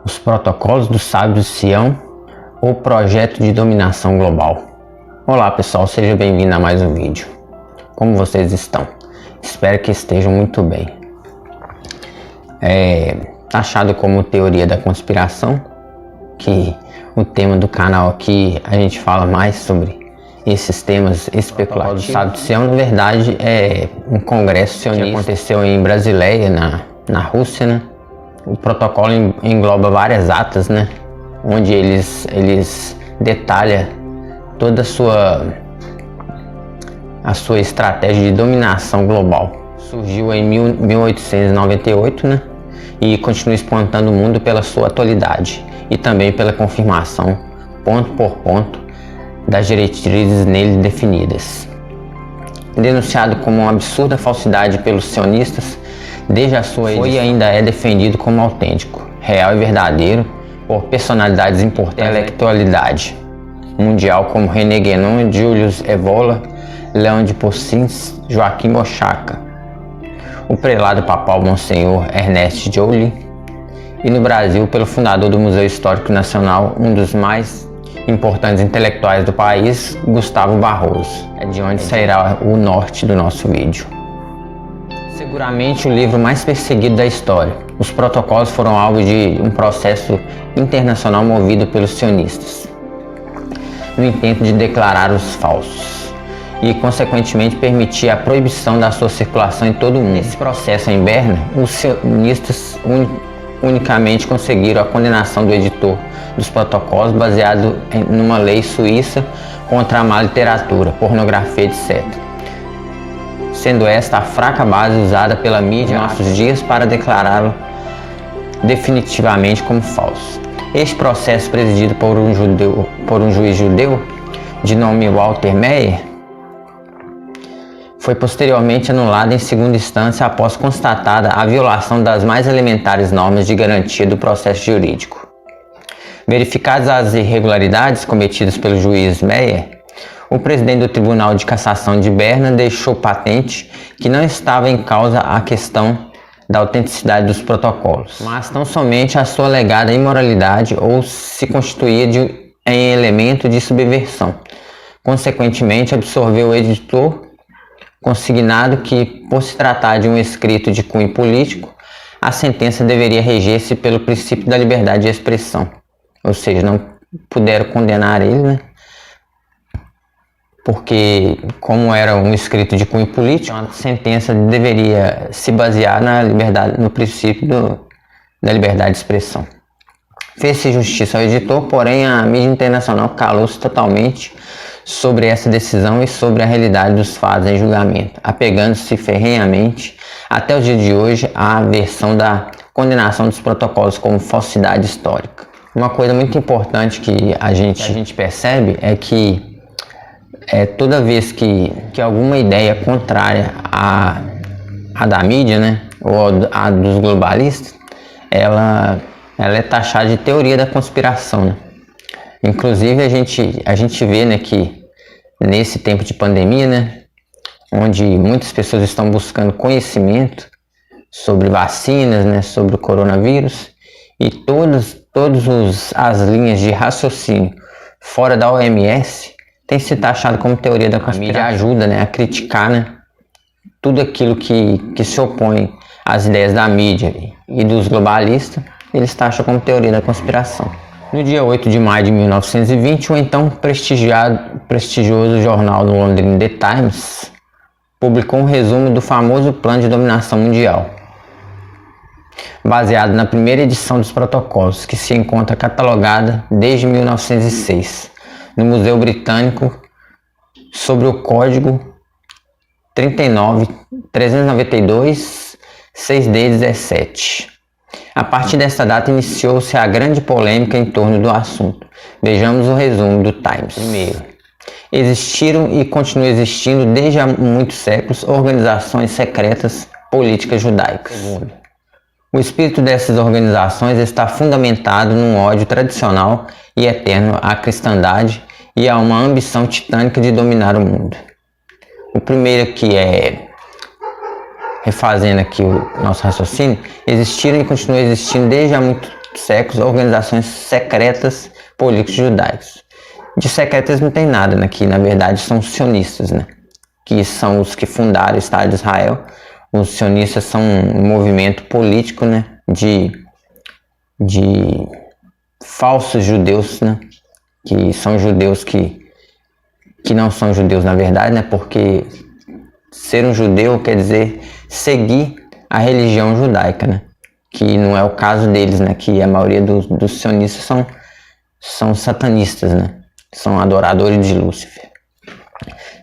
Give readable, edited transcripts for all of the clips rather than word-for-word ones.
Os protocolos dos sábios de Sião ou projeto de dominação global. Olá pessoal, seja bem-vindo a mais um vídeo. Como vocês estão? Espero que estejam muito bem. Achado como teoria da conspiração, que o tema do canal aqui a gente fala mais sobre esses temas especulativos. O sábio de Sião, na verdade, é um congresso sionista que aconteceu em Brasileia, na Rússia, né? O protocolo engloba várias atas, né? Onde eles detalham toda a sua estratégia de dominação global. Surgiu em 1898, né? E continua espantando o mundo pela sua atualidade e também pela confirmação, ponto por ponto, das diretrizes nele definidas. Denunciado como uma absurda falsidade pelos sionistas, desde a sua edição, foi e ainda é defendido como autêntico, real e verdadeiro por personalidades importantes da intelectualidade mundial como René Guénon, Julius Evola, Leon de Poussins, Joaquim Oaxaca, o prelado papal Monsenhor Ernest Joly, e no Brasil pelo fundador do Museu Histórico Nacional, um dos mais importantes intelectuais do país, Gustavo Barroso. É de onde sairá o norte do nosso vídeo. Seguramente o livro mais perseguido da história. Os protocolos foram alvo de um processo internacional movido pelos sionistas, no intento de declarar os falsos e, consequentemente, permitir a proibição da sua circulação em todo o mundo. Nesse processo em Berna, os sionistas unicamente conseguiram a condenação do editor dos protocolos baseado numa lei suíça contra a má literatura, pornografia, etc. Sendo esta a fraca base usada pela mídia em nossos dias para declará-lo definitivamente como falso. Este processo, presidido por um juiz judeu de nome Walter Meyer, foi posteriormente anulado em segunda instância após constatada a violação das mais elementares normas de garantia do processo jurídico. Verificadas as irregularidades cometidas pelo juiz Meyer, o presidente do Tribunal de Cassação de Berna deixou patente que não estava em causa a questão da autenticidade dos protocolos, mas tão somente a sua alegada imoralidade ou se constituía em elemento de subversão. Consequentemente, absolveu o editor, consignado que, por se tratar de um escrito de cunho político, a sentença deveria reger-se pelo princípio da liberdade de expressão. Ou seja, não puderam condenar ele, né? Porque, como era um escrito de cunho político, a sentença deveria se basear no princípio da liberdade de expressão. Fez-se justiça ao editor, porém a mídia internacional calou-se totalmente sobre essa decisão e sobre a realidade dos fatos em julgamento, apegando-se ferrenhamente, até o dia de hoje, à versão da condenação dos protocolos como falsidade histórica. Uma coisa muito importante que a gente percebe é que toda vez que alguma ideia contrária à da mídia, né, ou à dos globalistas, ela é taxada de teoria da conspiração, né? Inclusive a gente vê, né, que nesse tempo de pandemia, né, onde muitas pessoas estão buscando conhecimento sobre vacinas, né, sobre o coronavírus, e todas as linhas de raciocínio fora da OMS tem se taxado como teoria da conspiração. A mídia ajuda, né, a criticar, né, tudo aquilo que se opõe às ideias da mídia e dos globalistas, eles taxam como teoria da conspiração. No dia 8 de maio de 1920, o então prestigioso jornal londrino The Times publicou um resumo do famoso plano de dominação mundial, baseado na primeira edição dos protocolos, que se encontra catalogada desde 1906 no Museu Britânico sobre o Código 39.392/6D17. A partir dessa data iniciou-se a grande polêmica em torno do assunto. Vejamos o resumo do Times. Primeiro, existiram e continuam existindo desde há muitos séculos organizações secretas políticas judaicas. Segundo, o espírito dessas organizações está fundamentado num ódio tradicional e eterno à cristandade e a uma ambição titânica de dominar o mundo. O primeiro que é refazendo aqui o nosso raciocínio, existiram e continuam existindo desde há muito séculos organizações secretas políticas judaicas. De secretas não tem nada, né? Que na verdade são os sionistas, né? Que são os que fundaram o Estado de Israel. Os sionistas são um movimento político, né? De falsos judeus, né? Que são judeus que não são judeus na verdade, né? Porque ser um judeu quer dizer seguir a religião judaica, né? Que não é o caso deles, né? Que a maioria dos sionistas são satanistas, né? São adoradores de Lúcifer.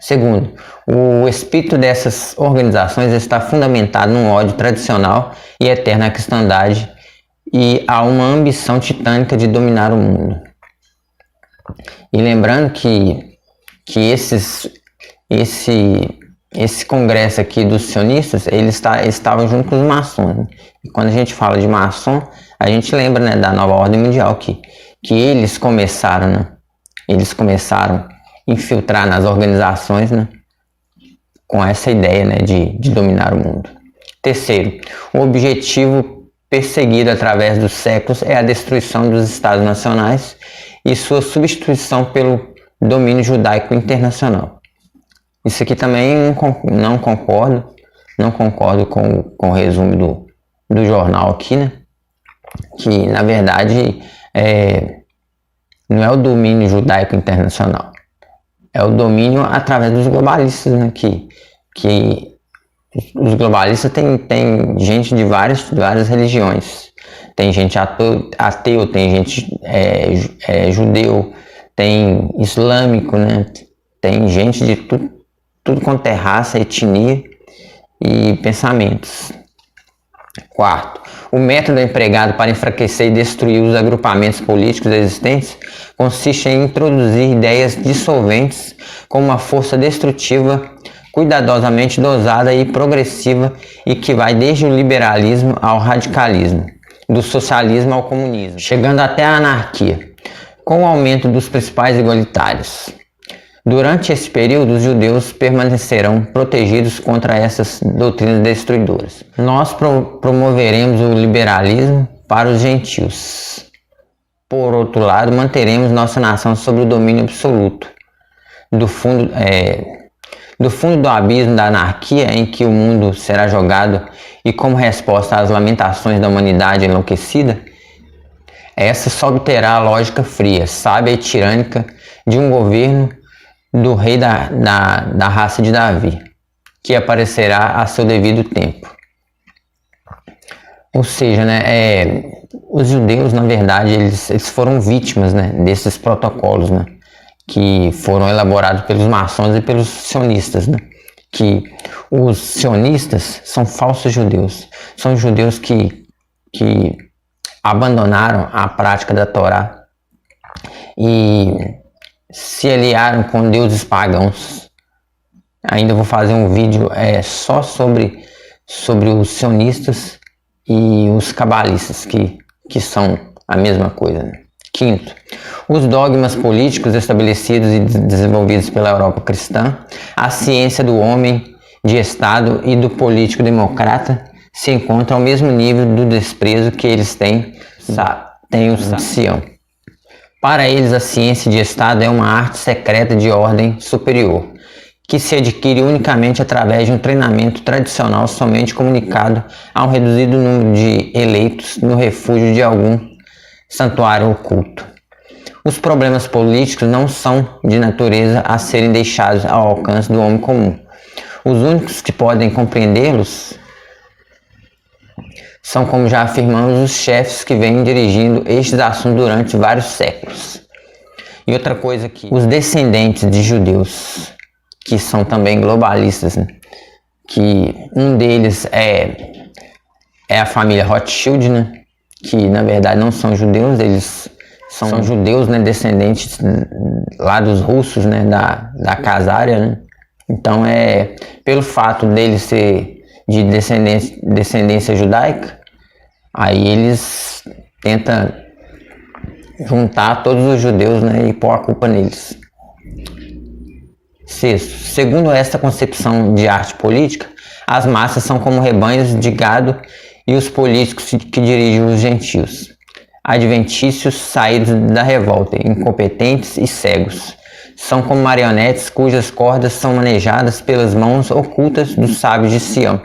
Segundo, o espírito dessas organizações está fundamentado num ódio tradicional e eterno à cristandade e a uma ambição titânica de dominar o mundo. E lembrando que esse congresso aqui dos sionistas, eles estavam junto com os maçons, né? E quando a gente fala de maçom, a gente lembra, né, da nova ordem mundial, que eles começaram, né? Eles começaram a infiltrar nas organizações, né, com essa ideia, né, de dominar o mundo. Terceiro, o objetivo perseguido através dos séculos é a destruição dos estados nacionais e sua substituição pelo domínio judaico internacional. Isso aqui também não concordo com o resumo do jornal aqui, né? Que na verdade não é o domínio judaico internacional, é o domínio através dos globalistas, né? Que os globalistas têm gente de várias religiões, tem gente ateu, tem gente judeu, tem islâmico, né? Tem gente de tudo quanto é raça, etnia e pensamentos. Quarto, o método empregado para enfraquecer e destruir os agrupamentos políticos existentes consiste em introduzir ideias dissolventes com uma força destrutiva cuidadosamente dosada e progressiva e que vai desde o liberalismo ao radicalismo, do socialismo ao comunismo, chegando até a anarquia, com o aumento dos principais igualitários. Durante esse período, os judeus permanecerão protegidos contra essas doutrinas destruidoras. Nós promoveremos o liberalismo para os gentios. Por outro lado, manteremos nossa nação sob o domínio absoluto do fundo do abismo da anarquia em que o mundo será jogado, e como resposta às lamentações da humanidade enlouquecida, essa só obterá a lógica fria, sábia e tirânica de um governo do rei da raça de Davi, que aparecerá a seu devido tempo. Ou seja, né, os judeus, na verdade, eles foram vítimas, né, desses protocolos, né, que foram elaborados pelos maçons e pelos sionistas, né, que os sionistas são falsos judeus, são judeus que abandonaram a prática da Torá e se aliaram com deuses pagãos. Ainda vou fazer um vídeo só sobre os sionistas e os cabalistas, que são a mesma coisa, né? Quinto, os dogmas políticos estabelecidos e desenvolvidos pela Europa cristã, a ciência do homem de Estado e do político democrata se encontram ao mesmo nível do desprezo que eles têm os de Sião. Para eles, a ciência de Estado é uma arte secreta de ordem superior, que se adquire unicamente através de um treinamento tradicional somente comunicado a um reduzido número de eleitos no refúgio de algum santuário oculto. Os problemas políticos não são de natureza a serem deixados ao alcance do homem comum. Os únicos que podem compreendê-los são, como já afirmamos, os chefes que vêm dirigindo estes assuntos durante vários séculos. E outra coisa que os descendentes de judeus, que são também globalistas, né? Que um deles é a família Rothschild, né? Que na verdade não são judeus, eles são judeus, né? Descendentes lá dos russos, né? Da Casária, né? Então pelo fato dele ser de descendência judaica, aí eles tentam juntar todos os judeus, né, e pôr a culpa neles. Sexto, segundo esta concepção de arte política, as massas são como rebanhos de gado e os políticos que dirigem os gentios. adventícios saídos da revolta, incompetentes e cegos. São como marionetes cujas cordas são manejadas pelas mãos ocultas dos sábios de Sião.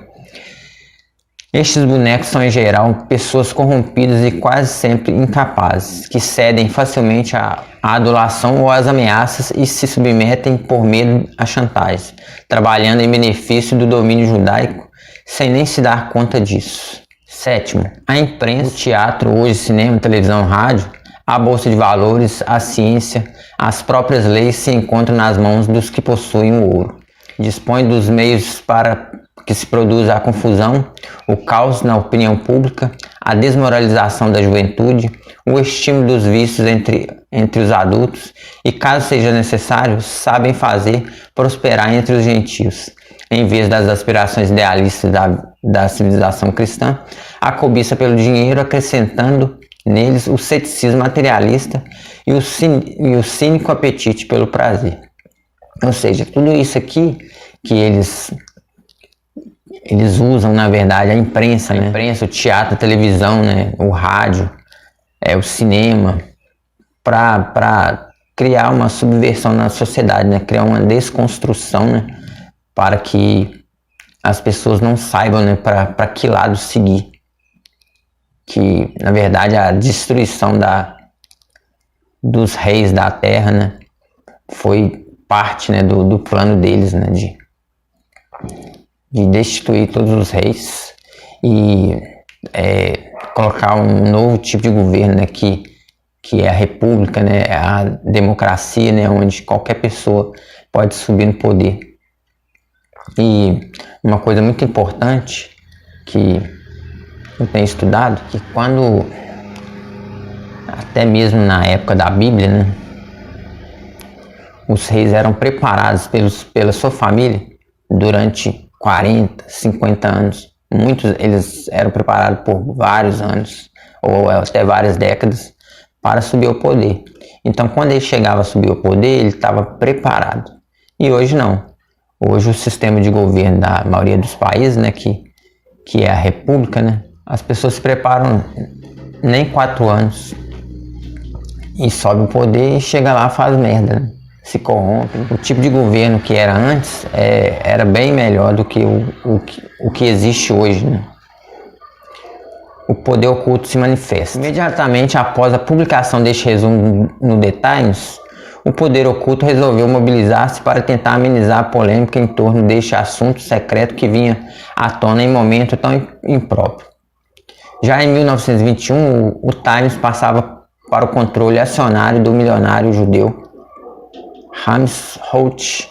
Estes bonecos são, em geral, pessoas corrompidas e quase sempre incapazes, que cedem facilmente à adulação ou às ameaças e se submetem por medo à chantagem, trabalhando em benefício do domínio judaico, sem nem se dar conta disso. Sétimo, a imprensa, o teatro, hoje cinema, televisão, rádio, a bolsa de valores, a ciência, as próprias leis se encontram nas mãos dos que possuem o ouro. Dispõe dos meios para que se produza a confusão, o caos na opinião pública, a desmoralização da juventude, o estímulo dos vícios entre os adultos e, caso seja necessário, sabem fazer prosperar entre os gentios, em vez das aspirações idealistas da civilização cristã, a cobiça pelo dinheiro, acrescentando neles o ceticismo materialista e o cínico apetite pelo prazer. Ou seja, tudo isso aqui que eles usam, na verdade, a imprensa, né? A imprensa, o teatro, a televisão, né? O rádio, o cinema, para criar uma subversão na sociedade, né? Criar uma desconstrução, né? Para que as pessoas não saibam, né? Para que lado seguir. Que, na verdade, a destruição dos reis da terra, né? Foi parte, né? do plano deles, né? De destituir todos os reis e colocar um novo tipo de governo, né, que é a república, né, a democracia, né, onde qualquer pessoa pode subir no poder. E uma coisa muito importante que eu tenho estudado, que quando, até mesmo na época da Bíblia, né, os reis eram preparados pela sua família durante 40, 50 anos. Muitos eles eram preparados por vários anos ou até várias décadas para subir ao poder. Então, quando ele chegava a subir ao poder, ele estava preparado. E hoje não. Hoje o sistema de governo da maioria dos países, né, que é a república, né, as pessoas se preparam nem 4 anos e sobe o poder e chega lá e faz merda, né? Se corrompe. O tipo de governo que era antes era bem melhor do que o que existe hoje, né? O poder oculto se manifesta. Imediatamente após a publicação deste resumo no The Times, o poder oculto resolveu mobilizar-se para tentar amenizar a polêmica em torno deste assunto secreto que vinha à tona em momento tão impróprio. Já em 1921, o Times passava para o controle acionário do milionário judeu Hamis Holt,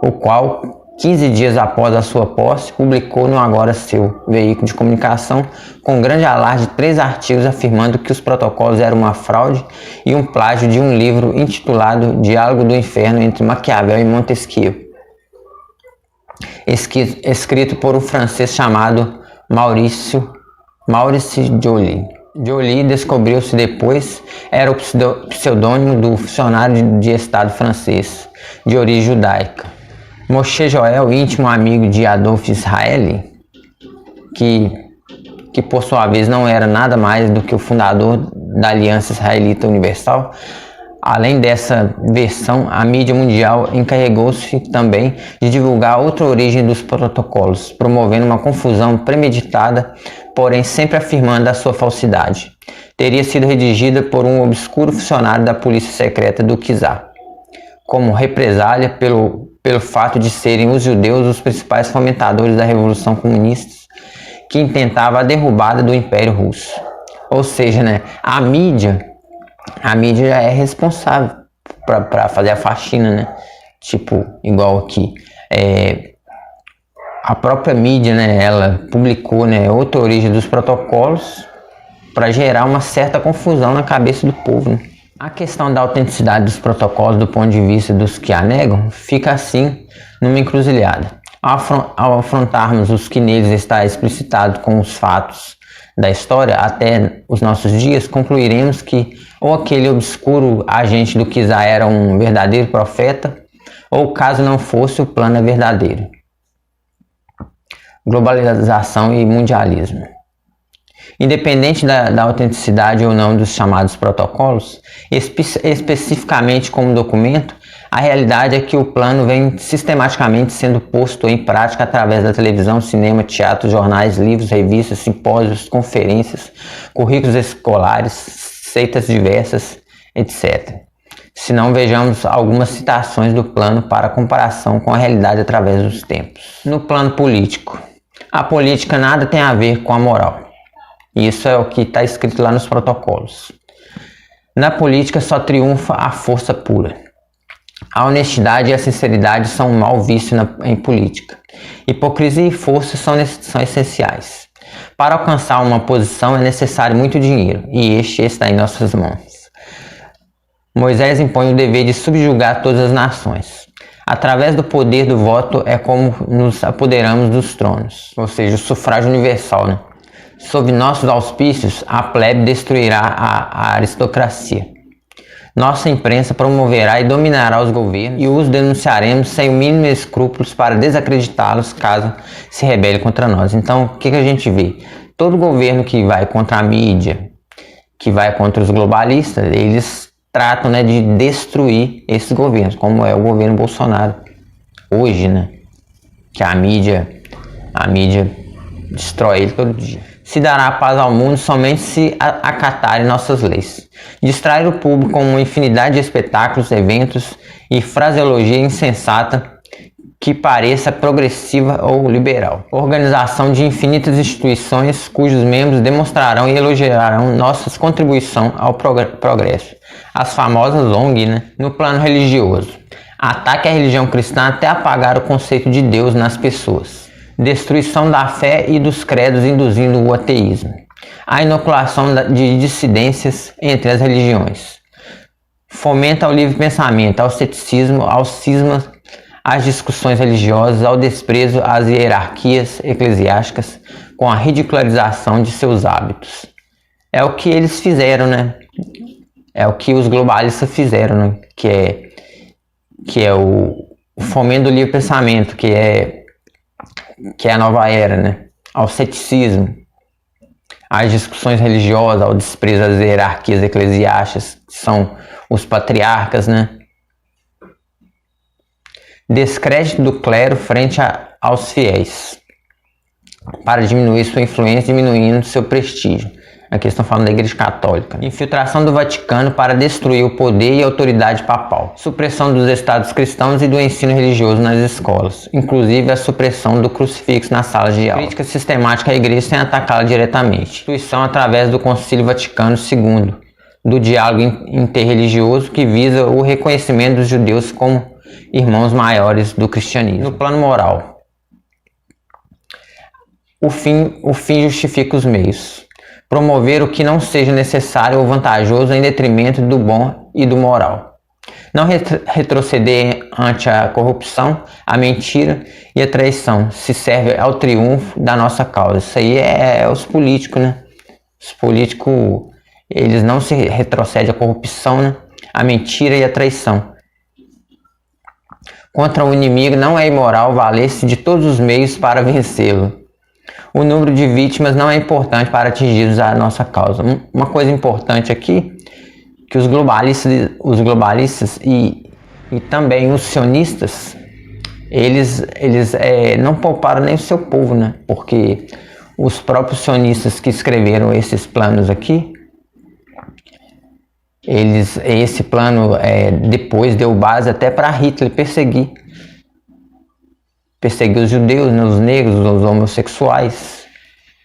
o qual, 15 dias após a sua posse, publicou no agora seu veículo de comunicação com grande alarde 3 artigos afirmando que os protocolos eram uma fraude e um plágio de um livro intitulado Diálogo do Inferno entre Maquiavel e Montesquieu, escrito por um francês chamado Maurice Joly. Joly, descobriu-se depois, era o pseudônimo do funcionário de Estado francês, de origem judaica. Moshe Joel, íntimo amigo de Adolf Israeli, que por sua vez não era nada mais do que o fundador da Aliança Israelita Universal. Além dessa versão, a mídia mundial encarregou-se também de divulgar outra origem dos protocolos, promovendo uma confusão premeditada, porém sempre afirmando a sua falsidade. Teria sido redigida por um obscuro funcionário da polícia secreta do czar, como represália pelo fato de serem os judeus os principais fomentadores da Revolução Comunista, que intentava a derrubada do Império Russo. Ou seja, né, a mídia já é responsável para fazer a faxina, né? Tipo, igual aqui. A própria mídia, né, ela publicou, né, outra origem dos protocolos para gerar uma certa confusão na cabeça do povo, né? A questão da autenticidade dos protocolos do ponto de vista dos que a negam fica assim numa encruzilhada. Ao afrontarmos os que neles está explicitado com os fatos da história até os nossos dias, concluiremos que ou aquele obscuro agente do czar era um verdadeiro profeta, ou caso não fosse, o plano é verdadeiro. Globalização e mundialismo. Independente da autenticidade ou não dos chamados protocolos, especificamente como documento, a realidade é que o plano vem sistematicamente sendo posto em prática através da televisão, cinema, teatro, jornais, livros, revistas, simpósios, conferências, currículos escolares, seitas diversas, etc. Se não, vejamos algumas citações do plano para comparação com a realidade através dos tempos. No plano político, a política nada tem a ver com a moral. Isso é o que está escrito lá nos protocolos. Na política só triunfa a força pura. A honestidade e a sinceridade são um mau vício em política. Hipocrisia e força são essenciais. Para alcançar uma posição é necessário muito dinheiro, e este está em nossas mãos. Moisés impõe o dever de subjugar todas as nações. Através do poder do voto é como nos apoderamos dos tronos, ou seja, o sufrágio universal, né? Sob nossos auspícios, a plebe destruirá a aristocracia. Nossa imprensa promoverá e dominará os governos e os denunciaremos sem o mínimo escrúpulos para desacreditá-los caso se rebele contra nós. Então, o que a gente vê? Todo governo que vai contra a mídia, que vai contra os globalistas, eles tratam, né, de destruir esses governos, como é o governo Bolsonaro hoje, né? Que a mídia destrói ele todo dia. Se dará paz ao mundo somente se acatarem nossas leis. Distrair o público com uma infinidade de espetáculos, eventos e fraseologia insensata que pareça progressiva ou liberal. Organização de infinitas instituições cujos membros demonstrarão e elogiarão nossa contribuição ao progresso. As famosas ONG, né? No plano religioso. Ataque à religião cristã até apagar o conceito de Deus nas pessoas. Destruição da fé e dos credos induzindo o ateísmo. A inoculação de dissidências entre as religiões. Fomenta o livre pensamento, ao ceticismo, ao cisma, às discussões religiosas, ao desprezo às hierarquias eclesiásticas, com a ridicularização de seus hábitos. É o que eles fizeram, né? É o que os globalistas fizeram, né? Que é o fomento do livre pensamento, que é a nova era, né? Ao ceticismo, às discussões religiosas, ao desprezo às hierarquias eclesiásticas, que são os patriarcas, né? Descrédito do clero frente aos fiéis, para diminuir sua influência, diminuindo seu prestígio. Aqui estão falando da Igreja Católica. Infiltração do Vaticano para destruir o poder e a autoridade papal. Supressão dos estados cristãos e do ensino religioso nas escolas, inclusive a supressão do crucifixo nas salas de aula. Crítica sistemática à Igreja sem atacá-la diretamente. Instituição através do Concílio Vaticano II, do diálogo interreligioso que visa o reconhecimento dos judeus como irmãos maiores do cristianismo. No plano moral, o fim justifica os meios. Promover o que não seja necessário ou vantajoso em detrimento do bom e do moral. Não retroceder ante a corrupção, a mentira e a traição, se serve ao triunfo da nossa causa. Isso aí é os políticos, né? Os políticos, eles não se retrocedem à corrupção, né? A mentira e a traição. Contra o inimigo não é imoral valer-se de todos os meios para vencê-lo. O número de vítimas não é importante para atingirmos a nossa causa. Uma coisa importante aqui, que os globalistas e também os sionistas, eles não pouparam nem o seu povo, né? Porque os próprios sionistas que escreveram esses planos aqui, esse plano depois deu base até para Hitler perseguir os judeus, né, os negros, os homossexuais.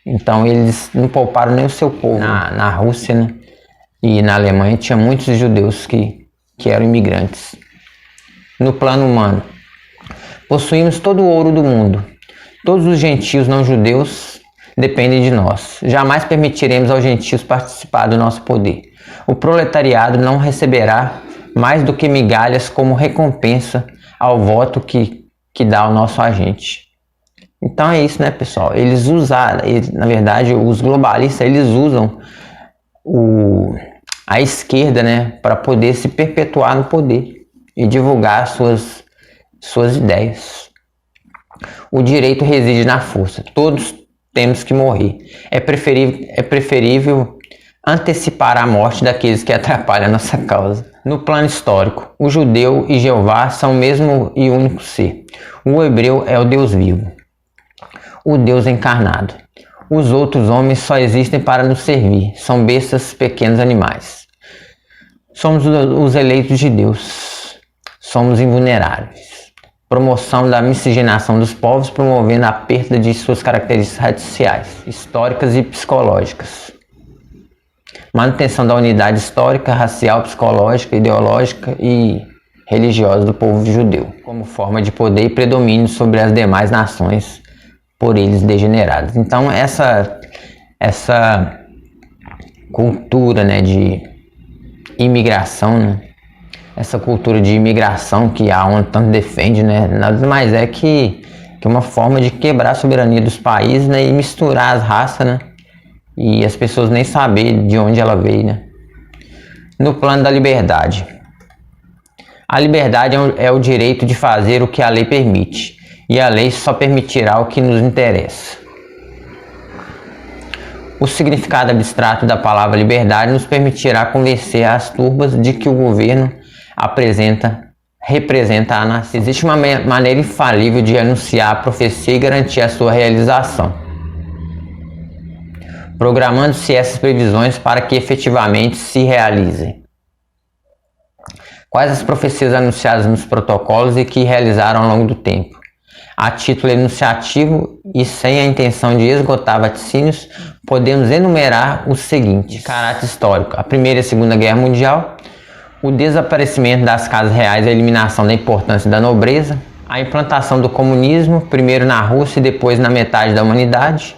Então eles não pouparam nem o seu povo. Na Rússia, né, e na Alemanha tinha muitos judeus que eram imigrantes. No plano humano, possuímos todo o ouro do mundo. Todos os gentios não judeus dependem de nós. Jamais permitiremos aos gentios participar do nosso poder. O proletariado não receberá mais do que migalhas como recompensa ao voto que dá ao nosso agente. Então é isso, né, pessoal? Na verdade, os globalistas, eles usam a esquerda, né, para poder se perpetuar no poder e divulgar suas ideias. O direito reside na força. Todos temos que morrer. É preferível antecipar a morte daqueles que atrapalham a nossa causa. No plano histórico, o judeu e Jeová são o mesmo e único ser. O hebreu é o Deus vivo, o Deus encarnado. Os outros homens só existem para nos servir, são bestas, pequenos animais. Somos os eleitos de Deus, somos invulneráveis. Promoção da miscigenação dos povos, promovendo a perda de suas características raciais, históricas e psicológicas. Manutenção da unidade histórica, racial, psicológica, ideológica e religiosa do povo judeu, como forma de poder e predomínio sobre as demais nações por eles degeneradas. Então essa cultura, né, de imigração, né, essa cultura de imigração que a ONU tanto defende, né, nada mais é que uma forma de quebrar a soberania dos países, né, e misturar as raças, né, e as pessoas nem saber de onde ela veio, né. No plano da liberdade. A liberdade é o direito de fazer o que a lei permite, e a lei só permitirá o que nos interessa. O significado abstrato da palavra liberdade nos permitirá convencer as turbas de que o governo representa a nação. Existe uma maneira infalível de anunciar a profecia e garantir a sua realização, programando-se essas previsões para que efetivamente se realizem. Quais as profecias anunciadas nos protocolos e que realizaram ao longo do tempo? A título enunciativo e sem a intenção de esgotar vaticínios, podemos enumerar os seguintes. De caráter histórico: a Primeira e a Segunda Guerra Mundial, o desaparecimento das casas reais e a eliminação da importância da nobreza, a implantação do comunismo, primeiro na Rússia e depois na metade da humanidade,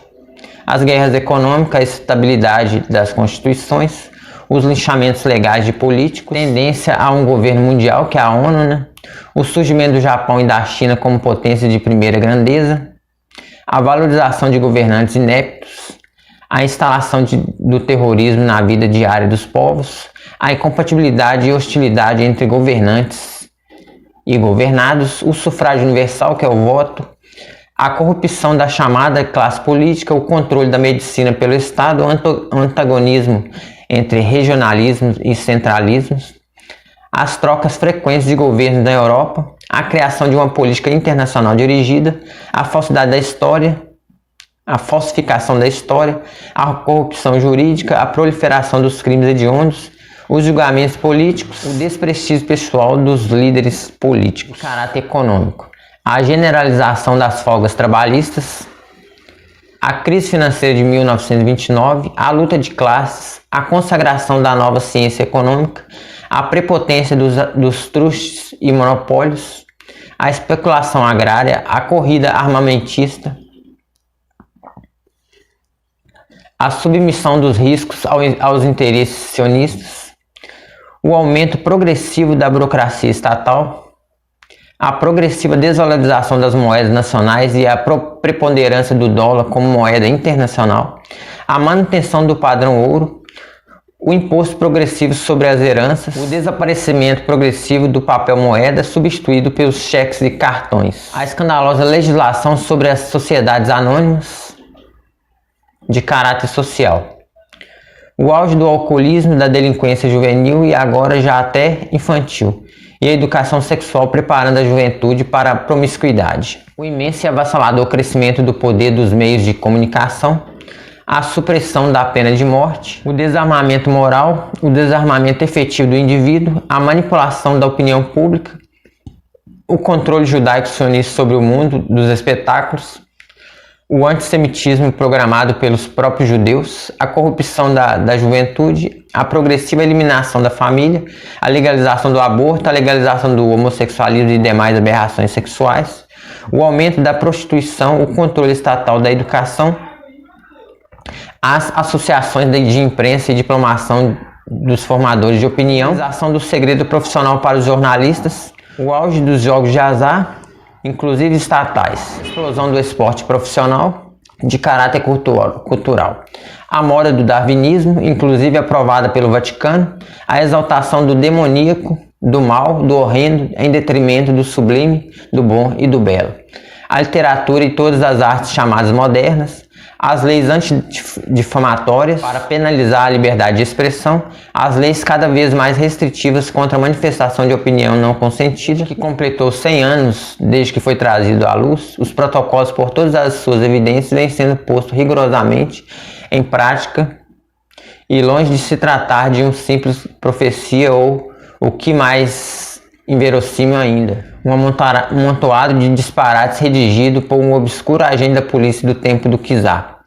as guerras econômicas, a estabilidade das constituições, os linchamentos legais de políticos, tendência a um governo mundial, que é a ONU, né? O surgimento do Japão e da China como potência de primeira grandeza, a valorização de governantes ineptos, a instalação do terrorismo na vida diária dos povos, a incompatibilidade e hostilidade entre governantes e governados, o sufrágio universal, que é o voto, a corrupção da chamada classe política, o controle da medicina pelo Estado, o antagonismo entre regionalismos e centralismos, as trocas frequentes de governos na Europa, a criação de uma política internacional dirigida, a falsidade da história, a falsificação da história, a corrupção jurídica, a proliferação dos crimes hediondos, os julgamentos políticos, o desprestígio pessoal dos líderes políticos, o caráter econômico, a generalização das folgas trabalhistas, a crise financeira de 1929, a luta de classes, a consagração da nova ciência econômica, a prepotência dos trusts e monopólios, a especulação agrária, a corrida armamentista, a submissão dos riscos aos interesses sionistas, o aumento progressivo da burocracia estatal, a progressiva desvalorização das moedas nacionais e a preponderância do dólar como moeda internacional, a manutenção do padrão ouro, o imposto progressivo sobre as heranças, o desaparecimento progressivo do papel moeda substituído pelos cheques e cartões, a escandalosa legislação sobre as sociedades anônimas de caráter social, o auge do alcoolismo, da delinquência juvenil e agora já até infantil, e a educação sexual preparando a juventude para a promiscuidade, o imenso e avassalador crescimento do poder dos meios de comunicação, a supressão da pena de morte, o desarmamento moral, o desarmamento efetivo do indivíduo, a manipulação da opinião pública, o controle judaico-sionista sobre o mundo dos espetáculos, o antissemitismo programado pelos próprios judeus, a corrupção da juventude, a progressiva eliminação da família, a legalização do aborto, a legalização do homossexualismo e demais aberrações sexuais, o aumento da prostituição, o controle estatal da educação, as associações de imprensa e diplomação dos formadores de opinião, a utilização do segredo profissional para os jornalistas, o auge dos jogos de azar, inclusive estatais, a explosão do esporte profissional de caráter cultural, a moda do darwinismo, inclusive aprovada pelo Vaticano, a exaltação do demoníaco, do mal, do horrendo, em detrimento do sublime, do bom e do belo, a literatura e todas as artes chamadas modernas, as leis antidifamatórias para penalizar a liberdade de expressão, as leis cada vez mais restritivas contra a manifestação de opinião não consentida, que completou 100 anos desde que foi trazido à luz, os protocolos por todas as suas evidências vêm sendo postos rigorosamente em prática e longe de se tratar de uma simples profecia ou o que mais inverossímil ainda, um amontoado de disparates redigido por um obscuro agente da polícia do tempo do czar.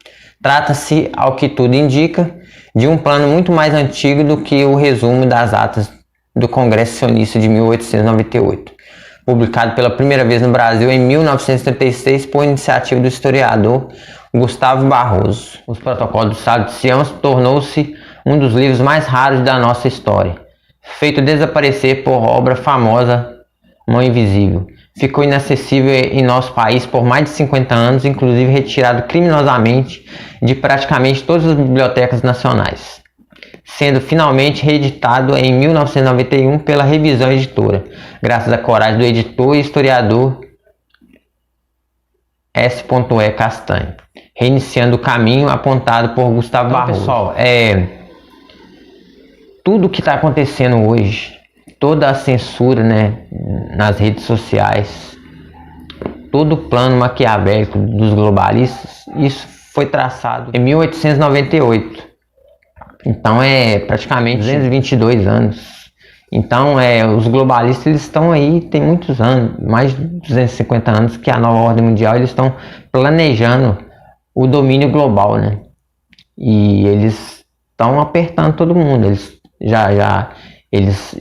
Trata-se, ao que tudo indica, de um plano muito mais antigo do que o resumo das atas do Congresso Sionista de 1898, publicado pela primeira vez no Brasil em 1936 por iniciativa do historiador Gustavo Barroso. Os Protocolos do Sábio de Sião tornou-se um dos livros mais raros da nossa história, feito desaparecer por obra famosa Mão Invisível. Ficou inacessível em nosso país por mais de 50 anos, inclusive retirado criminosamente de praticamente todas as bibliotecas nacionais, sendo finalmente reeditado em 1991 pela Revisão Editora, graças à coragem do editor e historiador S.E. Castanho, reiniciando o caminho apontado por Gustavo Barroso. Pessoal, tudo o que está acontecendo hoje, toda a censura, né, nas redes sociais, todo o plano maquiavélico dos globalistas, isso foi traçado em 1898. Então é praticamente 222 anos. Então os globalistas eles estão aí, tem muitos anos, mais de 250 anos que a nova ordem mundial, eles estão planejando o domínio global, né? E eles estão apertando todo mundo, eles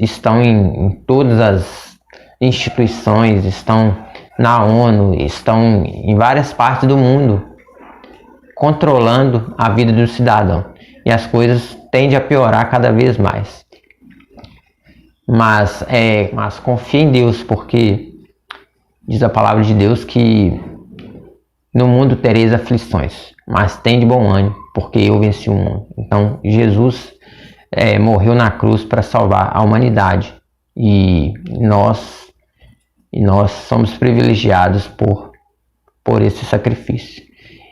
estão em todas as instituições, estão na ONU, estão em várias partes do mundo, controlando a vida do cidadão. E as coisas tendem a piorar cada vez mais. Mas confie em Deus, porque diz a palavra de Deus que no mundo tereis aflições, mas tende bom ânimo, porque eu venci o mundo. Então Jesus morreu na cruz para salvar a humanidade e nós somos privilegiados por esse sacrifício.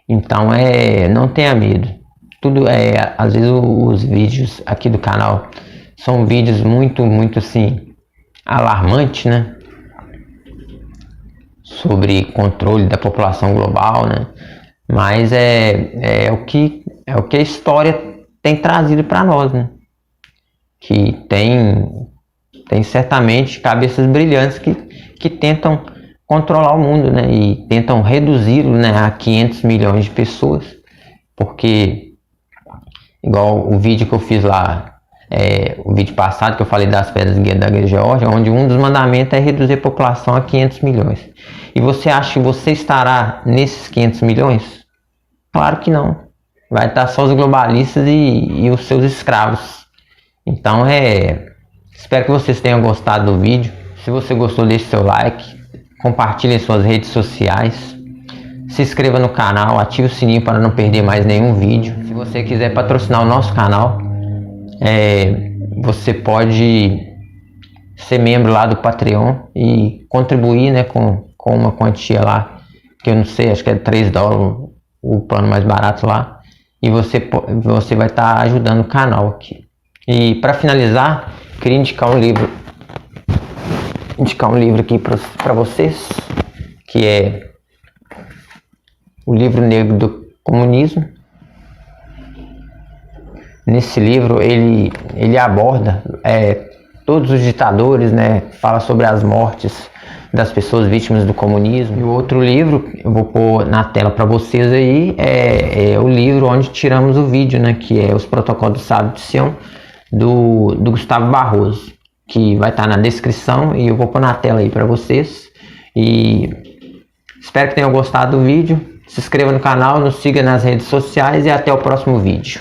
Então não tenha medo. Tudo às vezes os vídeos aqui do canal são vídeos muito assim alarmantes, né? Sobre controle da população global, né? Mas é o que a história tem trazido para nós, né? Que tem certamente cabeças brilhantes que tentam controlar o mundo, né? E tentam reduzi-lo, né, a 500 milhões de pessoas, porque igual o vídeo que eu fiz lá, o vídeo passado que eu falei das pedras da Geórgia, onde um dos mandamentos é reduzir a população a 500 milhões. E você acha que você estará nesses 500 milhões? Claro que não. Vai estar só os globalistas e os seus escravos. Então espero que vocês tenham gostado do vídeo. Se você gostou, deixe seu like, compartilhe em suas redes sociais, se inscreva no canal, ative o sininho para não perder mais nenhum vídeo. Se você quiser patrocinar o nosso canal, você pode ser membro lá do Patreon e contribuir, né, com uma quantia lá, que eu não sei, acho que é $3 o plano mais barato lá, e você vai estar ajudando o canal aqui. E para finalizar, queria indicar um livro aqui para vocês, que é o Livro Negro do Comunismo. Nesse livro ele aborda todos os ditadores, né? Fala sobre as mortes das pessoas vítimas do comunismo. E o outro livro, eu vou pôr na tela para vocês aí, é o livro onde tiramos o vídeo, né? Que é Os Protocolos do Sábio de Sião, do Gustavo Barroso, que vai estar na descrição e eu vou pôr na tela aí para vocês. E espero que tenham gostado do vídeo. Se inscreva no canal, nos siga nas redes sociais e até o próximo vídeo.